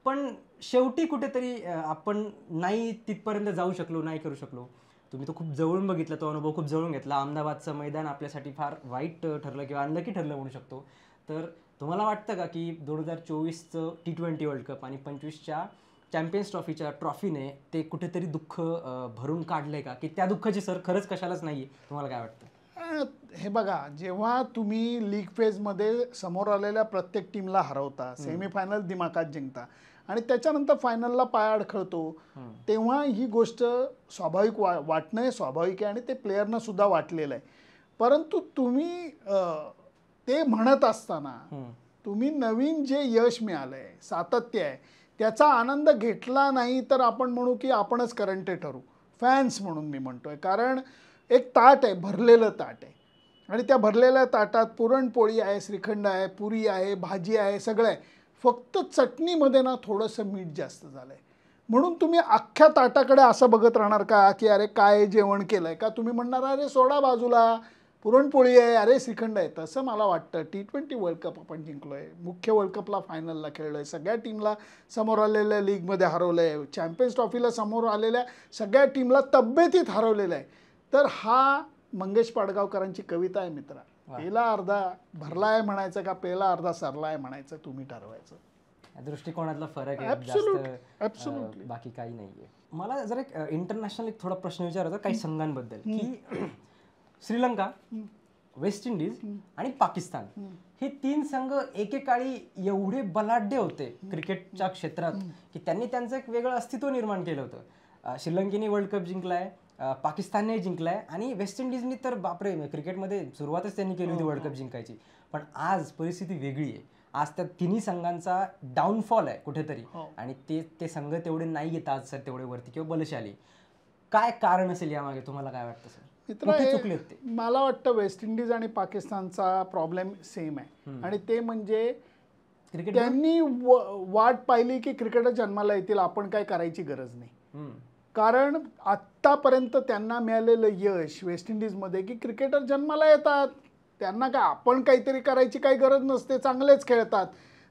पण शेवटी कुठेतरी आपण नाही तिथपर्यंत जाऊ शकलो, नाही करू शकलो. तुम्ही तो खूप जवळून बघितला, तो अनुभव खूप जवळून घेतला. अहमदाबादचं मैदान आपल्यासाठी फार वाईट ठरलं किंवा अनलकी ठरलं म्हणू शकतो. तर तुम्हाला वाटतं का की 2024चं T20 वर्ल्ड कप आणि 25च्या चॅम्पियन्स ट्रॉफीच्या ट्रॉफीने ते कुठेतरी दुःख भरून काढलंय का, की त्या दुःखाची सर खरंच कशालाच नाही आहे? तुम्हाला काय वाटतं? हे बघा, जेव्हा तुम्ही लीग फेजमध्ये समोर आलेल्या प्रत्येक टीमला हरवता, सेमीफायनल दिमाखात जिंकता आणि त्याच्यानंतर फायनलला पाय अडखळतो, तेव्हा ही गोष्ट स्वाभाविक वाटणं स्वाभाविक आहे आणि ते प्लेयरनं सुद्धा वाटलेलं आहे. परंतु तुम्ही ते म्हणत असताना तुम्ही नवीन जे यश मिळालंय, सातत्य आहे, त्याचा आनंद घेतला नाही तर आपण म्हणू की आपणच करंटे ठरू. फॅन्स म्हणून मी म्हणतोय. कारण एक ताट आहे, भरलेलं ताट आहे आणि त्या भरलेल्या ताटात पुरणपोळी आहे, श्रीखंड आहे, पुरी आहे, भाजी आहे, सगळं आहे. फक्त चटणीमध्ये ना थोडंसं मीठ जास्त झालं आहे. म्हणून तुम्ही अख्ख्या ताटाकडे असं बघत राहणार का की अरे काय जेवण केलं आहे का? तुम्ही म्हणणार अरे सोडा बाजूला, पुरणपोळी आहे, अरे श्रीखंड आहे. तसं मला वाटतं T20 वर्ल्ड कप आपण जिंकलो आहे, मुख्य वर्ल्ड कपला फायनलला खेळलो आहे, सगळ्या टीमला समोर आलेल्या लीगमध्ये हरवलं आहे, चॅम्पियन्स ट्रॉफीला समोर आलेल्या सगळ्या टीमला तब्येतीत हरवलेलं आहे. तर हा मंगेश पाडगावकरांची कविता आहे मित्रा, पेला अर्धा भरला आहे म्हणायचं का पेला अर्धा सरला आहे म्हणायचं, तुम्ही ठरवायचं. दृष्टिकोनातला फरक आहे, Absolutely. बाकी काही नाहीये. मला जर एक इंटरनॅशनल एक थोडा प्रश्न विचारायचा काही संघांबद्दल, की श्रीलंका, वेस्ट इंडिज आणि पाकिस्तान हे 3 संघ एकेकाळी एवढे बलाढ्य होते क्रिकेटच्या क्षेत्रात की त्यांनी त्यांचं एक वेगळं अस्तित्व निर्माण केलं होतं. श्रीलंकेने वर्ल्ड कप जिंकलाय, पाकिस्तानने जिंकलाय आणि वेस्ट इंडिजनी तर बापरे क्रिकेटमध्ये सुरुवातच त्यांनी केली होती वर्ल्ड कप जिंकायची. पण आज परिस्थिती वेगळी आहे. आज त्या तिन्ही संघांचा डाऊनफॉल आहे कुठेतरी आणि ते संघ तेवढे नाही येत आज सर तेवढे वरती किंवा बलशाली. काय कारण असेल यामागे, तुम्हाला काय वाटतं सर? मित्र, मला वाटतं वेस्ट इंडिज आणि पाकिस्तानचा प्रॉब्लेम सेम आहे आणि ते म्हणजे त्यांनी वाट पाहिली की क्रिकेटर जन्माला येतील, आपण काय करायची गरज नाही. कारण आत्तापर्यंत त्यांना मिळालेलं यश वेस्ट इंडिजमध्ये की क्रिकेटर जन्माला येतात, त्यांना काय आपण काहीतरी करायची काही गरज नसते, चांगलेच खेळतात.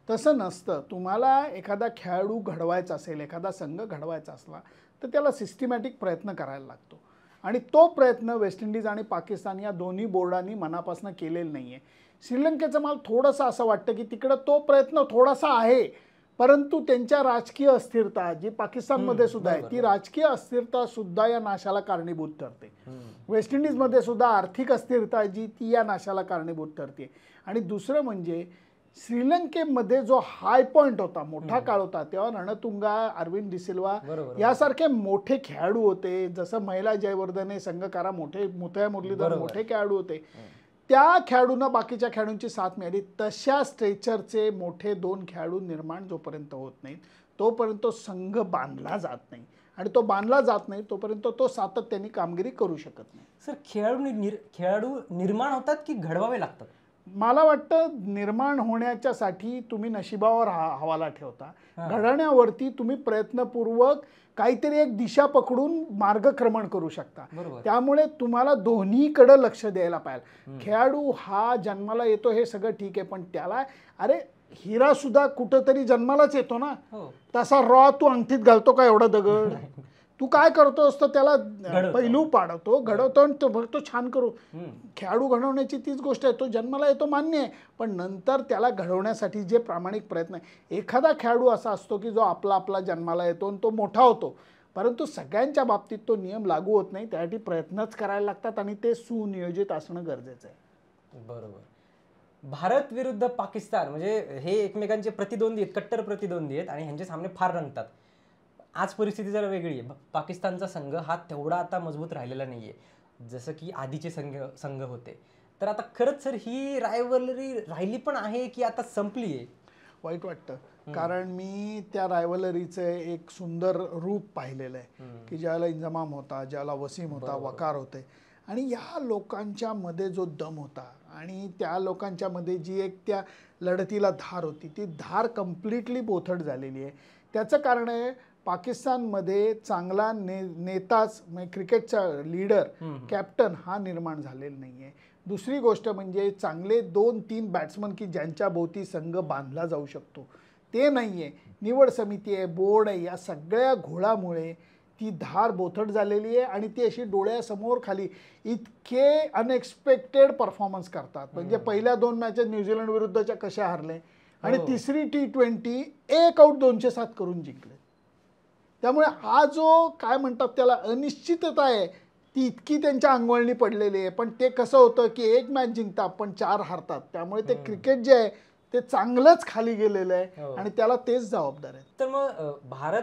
तसं नसतं. तुम्हाला एखादा खेळाडू घडवायचा असेल, एखादा संघ घडवायचा असला तर त्याला सिस्टमॅटिक प्रयत्न करायला लागतो आणि तो प्रयत्न वेस्ट इंडिज आणि पाकिस्तान या दोन्ही बोर्डांनी मनापासून केलेला नाही आहे. श्रीलंकेचं मला थोडंसं असं वाटतं की तिकडं तो प्रयत्न थोडासा आहे, परंतु त्यांच्या राजकीय अस्थिरता जी पाकिस्तानमध्ये सुद्धा आहे, ती राजकीय अस्थिरता सुद्धा या नाशाला कारणीभूत ठरते. वेस्ट इंडिजमध्ये सुद्धा आर्थिक अस्थिरता जी ती या नाशाला कारणीभूत ठरते. आणि दुसरं म्हणजे श्रीलंकेमध्ये जो हाय पॉइंट होता, मोठा काळ होता, तेव्हा रणतुंगा, अरविंद डिसिल्वा यासारखे मोठे खेळाडू होते. जसं महिला जयवर्धने, संघकारा मोठे, मुथय्या मुरलीधरन मोठे खेळाडू होते. त्या खेळाडूंना बाकीच्या खेळाडूंची साथ मिळाली. तशा स्ट्रेचरचे मोठे 2 खेळाडू निर्माण जोपर्यंत होत नाहीत तोपर्यंत संघ बांधला जात नाही आणि तो बांधला जात नाही तोपर्यंत तो सातत्याने कामगिरी करू शकत नाही. सर, खेळाडू निर्माण होतात की घडवावे लागतात? मला वाटतं निर्माण होण्याच्यासाठी तुम्ही नशिबावर हवाला ठेवता, घडवण्यावरती तुम्ही प्रयत्नपूर्वक काहीतरी एक दिशा पकडून मार्गक्रमण करू शकता. त्यामुळे तुम्हाला दोन्हीकडे लक्ष द्यायला पाहिजे. खेळाडू हा जन्माला येतो हे सगळं ठीक आहे, पण त्याला अरे हिरा सुद्धा कुठंतरी जन्मालाच येतो ना. तसा तू अंगठीत घालतो का एवढा दगड? तू काय करतोस तर त्याला पैलू पाडतो, घडवतो आणि तो बघतो छान करू. खेळाडू घडवण्याची तीच गोष्ट आहे. तो जन्माला येतो मान्य आहे, पण नंतर त्याला घडवण्यासाठी जे प्रामाणिक प्रयत्न आहे. एखादा खेळाडू असा असतो की जो आपला जन्माला येतो आणि तो मोठा होतो, परंतु सगळ्यांच्या बाबतीत तो नियम लागू होत नाही. त्यासाठी प्रयत्नच करायला लागतात आणि ते सुनियोजित असणं गरजेचं आहे. बरोबर. भारत विरुद्ध पाकिस्तान म्हणजे हे एकमेकांचे प्रतिद्वंदी आहेत, कट्टर प्रतिद्वंदी आहेत आणि ह्यांचे सामने फार रंगतात. आज परिस्थिती जरा वेगळी आहे. पाकिस्तानचा संघ हा तेवढा आता मजबूत राहिलेला नाहीये जसं की आधीचे संघ होते. तर आता खरंच सर ही रायव्हलरी राहिली पण आहे की आता संपली आहे? वाईट वाटतं, कारण मी त्या रायव्हलरीचं एक सुंदर रूप पाहिलेलं आहे की ज्याला इंजमाम होता, ज्याला वसीम होता, वकार होते आणि या लोकांच्या मध्ये जो दम होता आणि त्या लोकांच्या मध्ये जी एक त्या लढतीला धार होती, ती धार कम्प्लिटली बोथट झालेली आहे. त्याचं कारण आहे पाकिस्तानमध्ये चांगला नेताच म्हणजे क्रिकेटचा लीडर, कॅप्टन हा निर्माण झालेला नाही आहे. दुसरी गोष्ट म्हणजे चांगले 2-3 बॅट्समन की ज्यांच्या भोवती संघ बांधला जाऊ शकतो ते नाही आहे. निवड समिती आहे, बोर्ड आहे, या सगळ्या घोळामुळे ती धार बोथट झालेली आहे आणि ती अशी डोळ्यासमोर खाली इतके अनएक्सपेक्टेड परफॉर्मन्स करतात. म्हणजे पहिल्या 2 मॅचेस न्यूझीलंड विरुद्धच्या कशा हारले आणि तिसरी T20 1 आऊट 207 करून जिंकले. त्यामुळे हा जो काय म्हणतात त्याला अनिश्चितता आहे ती इतकी त्यांच्या अंगवळणी पडलेली आहे. पण ते कसं होतं की 1 मॅच जिंकतात पण 4 हारतात. त्यामुळे ते क्रिकेट जे आहे ते चांगलंच खाली गेलेलं आहे आणि त्याला तेच जबाबदार आहे. तर मग भारत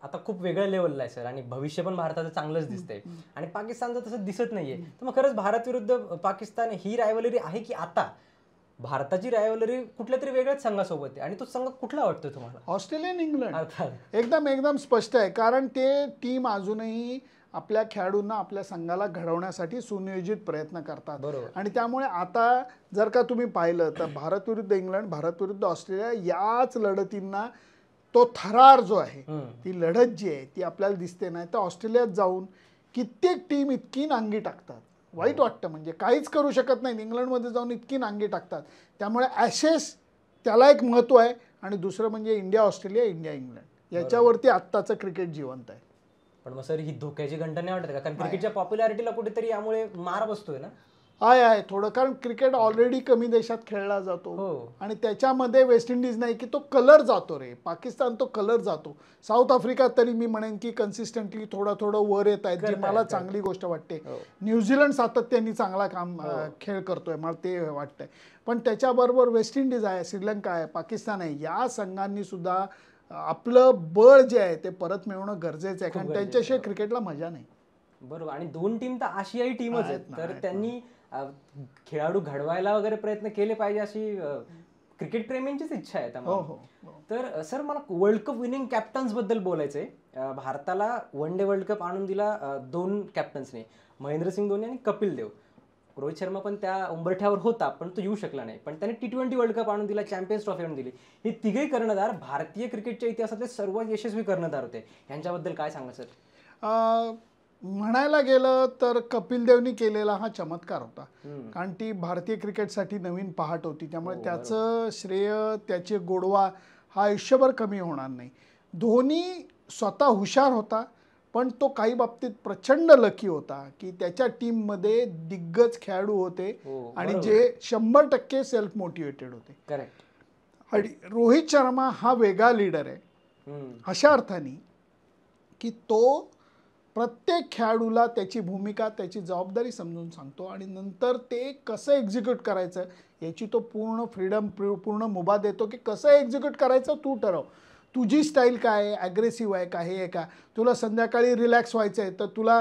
आता खूप वेगळ्या लेवलला आहे सर आणि भविष्य पण भारताचं चांगलंच दिसतंय आणि पाकिस्तानचं तसं दिसत नाहीये. तर मग खरंच भारत विरुद्ध पाकिस्तान ही रायव्हलरी आहे की आता भारताची रायव्हलरी कुठल्या तरी वेगळ्याच संघासोबत आहे आणि तो संघ कुठला वाटतोय तुम्हाला? ऑस्ट्रेलियन इंग्लंड एकदम स्पष्ट आहे, कारण ते टीम अजूनही आपल्या खेळाडूंना आपल्या संघाला घडवण्यासाठी सुनियोजित प्रयत्न करतात. आणि त्यामुळे आता जर का तुम्ही पाहिलं तर भारत विरुद्ध इंग्लंड, भारत विरुद्ध ऑस्ट्रेलिया याच लढतींना तो थरार जो आहे ती लढत जी आहे ती आपल्याला दिसते नाही. तर ऑस्ट्रेलियात जाऊन कित्येक टीम इतकी नांगी टाकतात, वाईट वाटतं. म्हणजे काहीच करू शकत नाही. इंग्लंडमध्ये जाऊन इतकी नांगी टाकतात. त्यामुळे ॲशेस त्याला एक महत्त्व आहे आणि दुसरं म्हणजे इंडिया ऑस्ट्रेलिया, इंडिया इंग्लंड याच्यावरती आत्ताचं क्रिकेट जिवंत आहे. पण मग सर ही धोक्याची घंटा नाही वाटत का? कारण क्रिकेटच्या पॉप्युलॅरिटीला कुठेतरी यामुळे मार बसतोय ना. आहे थोडं, कारण क्रिकेट ऑलरेडी कमी देशात खेळला जातो हो. आणि त्याच्यामध्ये वेस्ट इंडिज नाही की तो कलर जातो रे, पाकिस्तान तो कलर जातो. साऊथ आफ्रिका तरी मी म्हणेन की कन्सिस्टंटली थोडं वर येत आहेत, जी मला चांगली गोष्ट वाटते. न्यूझीलंड सातत्याने चांगला खेळ करतोय, मला ते वाटतंय. पण त्याच्याबरोबर वेस्ट इंडिज आहे, श्रीलंका आहे, पाकिस्तान आहे, या संघांनी सुद्धा आपलं बळ जे आहे ते परत मिळवणं गरजेचं आहे, कारण त्यांच्याशिवाय क्रिकेटला मजा नाही. बरोबर. आणि 2 टीम तर आशियाई टीमच आहेत, तर त्यांनी खेळाडू घडवायला वगैरे प्रयत्न केले पाहिजे अशी क्रिकेट प्रेमींचीच इच्छा आहे त्यामुळे. तर सर मला वर्ल्ड कप विनिंग कॅप्टन्स बद्दल बोलायचंय. भारताला वन डे वर्ल्ड कप आणून दिला 2 कॅप्टन्सने, महेंद्रसिंग धोनी आणि कपिल देव. रोहित शर्मा पण त्या उंबरठ्यावर होता पण तो येऊ शकला नाही, पण त्याने T20 वर्ल्ड कप आणून दिला, चॅम्पियन्स ट्रॉफी आणून दिली. हे तिघे कर्णधार भारतीय क्रिकेटच्या इतिहासातले सर्वात यशस्वी कर्णधार होते. यांच्याबद्दल काय सांगा सर? म्हणायला गेलं तर कपिल देवनी केलेला हा चमत्कार होता, कारण ती भारतीय क्रिकेटसाठी नवीन पहाट होती. त्यामुळे त्याचं श्रेय, त्याचे गोडवा हा आयुष्यभर कमी होणार नाही. धोनी स्वतः हुशार होता, पण तो काही बाबतीत प्रचंड लकी होता की त्याच्या टीममध्ये दिग्गज खेळाडू होते आणि जे 100% सेल्फ मोटिवेटेड होते. करेक्ट. आणि रोहित शर्मा हा वेगळा लीडर आहे अशा अर्थाने की तो प्रत्येक खेळाडूला त्याची भूमिका, त्याची जबाबदारी समजून सांगतो आणि नंतर ते कसं एक्झिक्यूट करायचं याची तो पूर्ण फ्रीडम, पूर्ण मुभा देतो की कसं एक्झिक्यूट करायचं तू ठरव. तुझी स्टाईल काय आहे, ॲग्रेसिव्ह आहे का, हे आहे का, तुला संध्याकाळी रिलॅक्स व्हायचं आहे तर तुला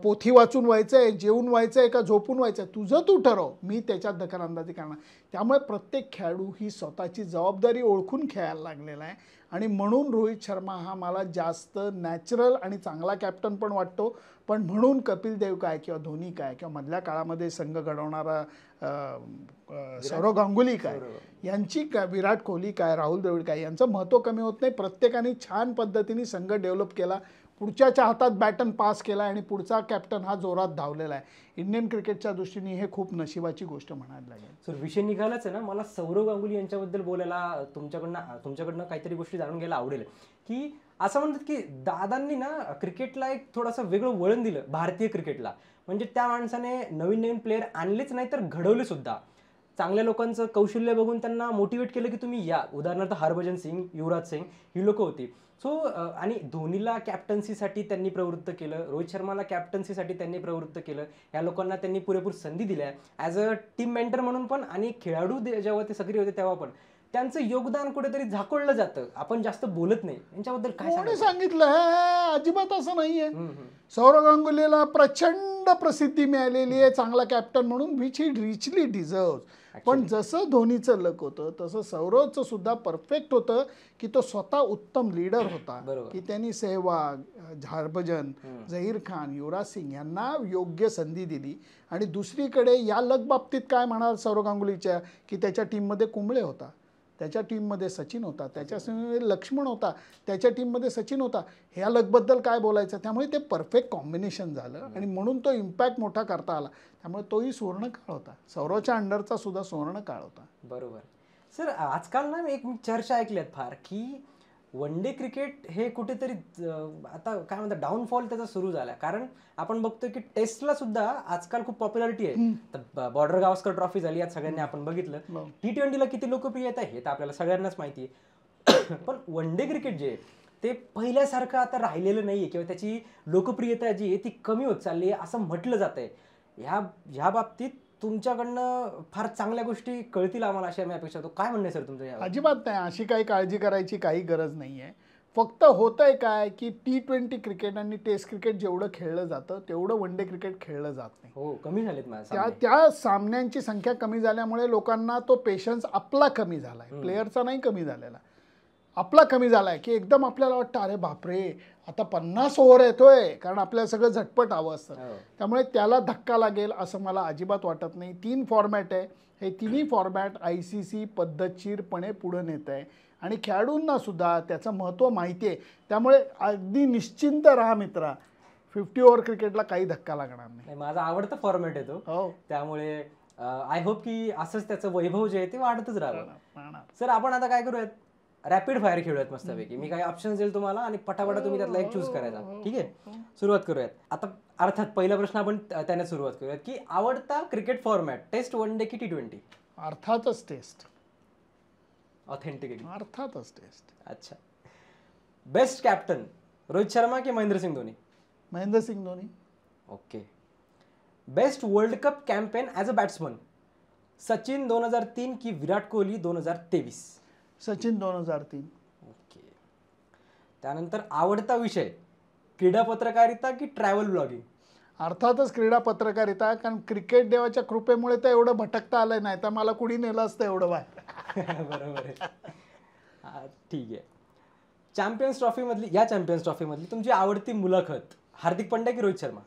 पोथी वाचून व्हायचं आहे, जेवून व्हायचं आहे का झोपून व्हायचं आहे, तुझं तू ठरव, मी त्याच्यात दखलंदाजी करणार. त्यामुळे प्रत्येक खेळाडू ही स्वतःची जबाबदारी ओळखून खेळायला लागलेला आहे आणि म्हणून रोहित शर्मा हा मला जास्त नॅचरल आणि चांगला कॅप्टन पण वाटतो. पण म्हणून कपिल देव काय किंवा धोनी काय किंवा मधल्या काळामध्ये संघ घडवणारा सौरव गांगुली काय, यांची काय, विराट कोहली काय, राहुल द्रविड काय, यांचं महत्त्व कमी होत नाही. प्रत्येकाने छान पद्धतीने संघ डेव्हलप केला, पुढच्याच्या हातात बॅटन पास केला आणि पुढचा कॅप्टन हा जोरात धावलेला आहे. इंडियन क्रिकेटच्या दृष्टीने हे खूप नशिबाची गोष्ट म्हणायला लागेल. सर विषय निघालाच आहे ना, मला सौरव गांगुली यांच्याबद्दल बोलायला तुमच्याकडनं काहीतरी गोष्टी जाणून घ्यायला आवडेल. की असं म्हणतात की दादांनी ना क्रिकेटला एक थोडंसं वेगळं वळण दिलं भारतीय क्रिकेटला. म्हणजे त्या माणसाने नवीन नवीन प्लेअर आणलेच नाही तर घडवले सुद्धा. चांगल्या लोकांचं कौशल्य बघून त्यांना मोटिवेट केलं की तुम्ही या. उदाहरणार्थ हरभजन सिंग, युवराज सिंग ही लोक होती. सो आणि धोनीला कॅप्टन्सीसाठी त्यांनी प्रवृत्त केलं, रोहित शर्माला कॅप्टन्सीसाठी त्यांनी प्रवृत्त केलं. या लोकांना त्यांनी पुरेपूर संधी दिल्या ॲज अ टीम मेंटर म्हणून पण, आणि खेळाडू जेव्हा ते सक्रिय होते तेव्हा पण त्यांचं योगदान कुठेतरी झाकोळलं जातं. आपण जास्त बोलत नाही. यांच्याबद्दल काय कोणी सांगितलं? अजिबात असं नाहीये. सौरव गांगुलीला प्रचंड प्रसिद्धी मिळालेली आहे चांगला कॅप्टन म्हणून, विच ही रिचली डिझर्व. पण जसं धोनीचं लक होतं तसं सौरवचं सुद्धा परफेक्ट होतं की तो स्वतः उत्तम लीडर होता. की त्यांनी सेहवाग, हरभजन, झहीर खान, युवराज सिंग यांना योग्य संधी दिली. आणि दुसरीकडे या लक बाबतीत काय म्हणाल सौरव गांगुलीच्या, की त्याच्या टीममध्ये कुंबळे होता, त्याच्या टीममध्ये सचिन होता, त्याच्या लक्ष्मण होता, त्याच्या टीममध्ये सचिन होता. ह्या लकबद्दल काय बोलायचं. त्यामुळे ते परफेक्ट कॉम्बिनेशन झालं आणि म्हणून तो इम्पॅक्ट मोठा करता आला. त्यामुळे तोही सुवर्ण काळ होता, सौरवच्या अंडरचा सुद्धा सुवर्ण काळ होता. बरोबर. सर आजकाल ना एक चर्चा ऐकल्यात फार की वन डे क्रिकेट हे कुठेतरी आता काय म्हणतात डाऊनफॉल त्याचा सुरू झाला. कारण आपण बघतोय की टेस्टला सुद्धा आजकाल खूप पॉप्युलॅरिटी आहे. तर बॉर्डर गावस्कर ट्रॉफी झाली आज सगळ्यांनी आपण बघितलं. T20ला किती लोकप्रियता आहे हे तर आपल्याला सगळ्यांनाच माहिती आहे. पण वन डे क्रिकेट जे ते पहिल्यासारखं आता राहिलेलं नाहीये किंवा त्याची लोकप्रियता जी आहे ती कमी होत चालली आहे असं म्हटलं जात आहे. ह्या बाबतीत तुमच्याकडनं फार चांगल्या गोष्टी कळतील आम्हाला अशी आम्ही अपेक्षा करतो. काय म्हणणं आहे सर तुमचं यावर? अजिबात नाही, अशी काही काळजी करायची काही गरज नाही आहे. फक्त होतंय काय की T20 क्रिकेट आणि टेस्ट क्रिकेट जेवढं खेळलं जातं तेवढं वन डे क्रिकेट खेळलं जात नाही. हो, कमी झालेत त्या सामन्यांची संख्या कमी झाल्यामुळे लोकांना तो पेशन्स आपला कमी झालाय, प्लेयरचा नाही कमी झालेला, आपला कमी झालाय. की एकदम आपल्याला वाटतं अरे बापरे आता 50 ओव्हर येतोय, कारण आपल्याला सगळं झटपट हवं असतं. त्यामुळे त्याला धक्का लागेल असं मला अजिबात वाटत नाही. 3 फॉर्मॅट आहे, हे तिन्ही फॉर्मॅट ICC पद्धतशीरपणे पुढे नेत आहे आणि खेळाडूंना सुद्धा त्याचं महत्त्व माहिती आहे. त्यामुळे अगदी निश्चिंत राहा मित्रा, 50 ओव्हर क्रिकेटला काही धक्का लागणार नाही. माझा आवडता फॉर्मॅट आहे तो. त्यामुळे आय होप की असंच त्याचं वैभव जे आहे ते वाढतच राहणार. सर आपण आता काय करूयात, रॅपिड फायर खेळूयात मस्तपैकी. मी काही ऑप्शन्स देईल तुम्हाला आणि पटापटा तुम्ही त्यातला एक चूज करायचा. ठीक आहे, सुरुवात करूयात. आता अर्थात पहिला प्रश्न आपण त्याने सुरुवात करूयात की आवडता cricket format, test, one day की T20? अर्थातच टेस्ट. ऑथेंटिक. अर्थातच टेस्ट. अच्छा. बेस्ट कॅप्टन, रोहित शर्मा की Mahendra Singh Dhoni? Mahendra Singh Dhoni. Okay. Best world cup campaign as a batsman, Sachin 2003 की विराट कोहली 2023? सचिन 2003. ओके. त्यानंतर आवडता विषय, क्रीडा पत्रकारिता की ट्रॅव्हल ब्लॉगिंग? अर्थातच क्रीडा पत्रकारिता, कारण क्रिकेट देवाच्या कृपेमुळे तर एवढं भटकता आलंय, नाही तर मला कुणी नेलं असतं एवढं बाहेर. बरोबर आहे. ठीक आहे. चॅम्पियन्स ट्रॉफीमधली, या चॅम्पियन्स ट्रॉफीमधली तुमची आवडती मुलाखत, हार्दिक पंड्या की रोहित शर्मा?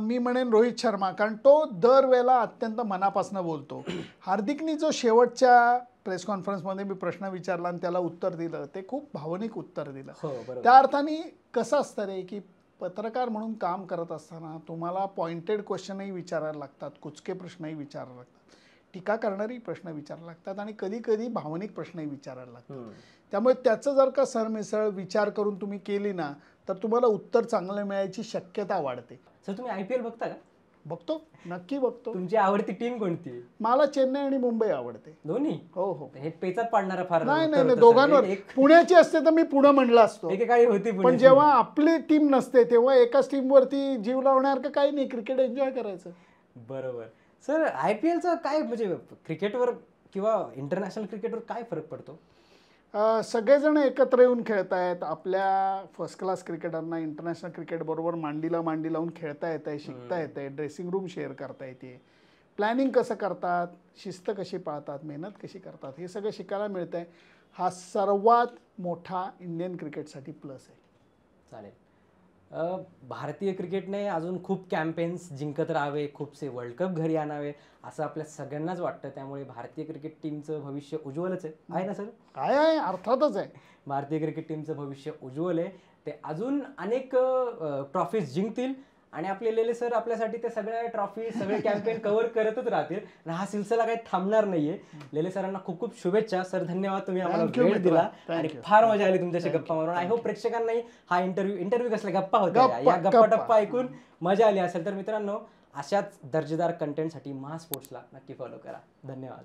मी म्हणेन रोहित शर्मा, कारण तो दरवेळेला अत्यंत मनापासून बोलतो. हार्दिकनी जो शेवटच्या प्रेस कॉन्फरन्समध्ये मी प्रश्न विचारला आणि त्याला उत्तर दिलं, ते खूप भावनिक उत्तर दिलं. हो, बरोबर. त्या अर्थाने कसं असतं रे, की पत्रकार म्हणून काम करत असताना तुम्हाला पॉइंटेड क्वेश्चनही विचारायला लागतात, कुचके प्रश्नही विचारायला लागतात, टीका करणारी प्रश्न विचारायला लागतात आणि कधी कधी भावनिक प्रश्नही विचारायला लागतात. त्यामुळे त्याचं जर का सरमिसळ विचार करून तुम्ही केली ना, तर तुम्हाला उत्तर चांगलं मिळायची शक्यता वाढते. सर, तुम्ही IPL बघता का? बघतो, नक्की बघतो. तुमची आवडती टीम कोणती? मला चेन्नई आणि मुंबई आवडते. दोन्ही? हो हो. हे पेचात पाडणारा फार नाही उत्तर नाही होतं, दोघांवर. सर. पुण्याची असते तर मी पुणे म्हणलं असतो, एकेकाळी होती पण पुण्याची. जेव्हा आपली टीम नसते तेव्हा एकाच टीमवरती जीव लावण्यासारखं काही नाही, क्रिकेट एन्जॉय करायचं. बरोबर. सर, IPLचा काय म्हणजे क्रिकेटवर किंवा इंटरनॅशनल क्रिकेटवर काय फरक पडतो? सगळेजण एकत्र येऊन खेळत आहेत. आपल्या फर्स्ट क्लास क्रिकेटरना इंटरनॅशनल क्रिकेट बरोबर मांडीला मांडी लावून खेळता येत आहे, शिकता येत आहे, ड्रेसिंग रूम शेअर करता येते, प्लॅनिंग कसं करतात, शिस्त कशी पाळतात, मेहनत कशी करतात, हे सगळं शिकायला मिळतं आहे. हा सर्वात मोठा इंडियन क्रिकेटसाठी प्लस आहे. चालेल. भारतीय क्रिकेटने अजून खूप कॅम्पेन्स जिंकत राहावे, खूपसे वर्ल्ड कप घरी आणावे असं आपल्या सगळ्यांनाच वाटतं. त्यामुळे भारतीय क्रिकेट टीमचं भविष्य उज्ज्वलच आहे ना सर? आहे, अर्थातच आहे. भारतीय क्रिकेट टीमचं भविष्य उज्ज्वल आहे. ते अजून अनेक ट्रॉफीज जिंकतील आणि आपले लेले सर आपल्यासाठी ते सगळ्या ट्रॉफी, सगळे कॅम्पेन कव्हर करतच राहतील आणि हा सिलसिला काही थांबणार नाहीये. लेले सरांना खूप खूप शुभेच्छा. सर, धन्यवाद, तुम्ही आम्हाला वेळ दिला आणि फार मजा आली तुमच्याशी गप्पा मारून. आय होप प्रेक्षकांनाही हा इंटरव्ह्यू कसल्या गप्पा होत्या, या गप्पा ऐकून मजा आली असेल. तर मित्रांनो, अशाच दर्जेदार कंटेंटसाठी महा स्पोर्ट्सला नक्की फॉलो करा. धन्यवाद.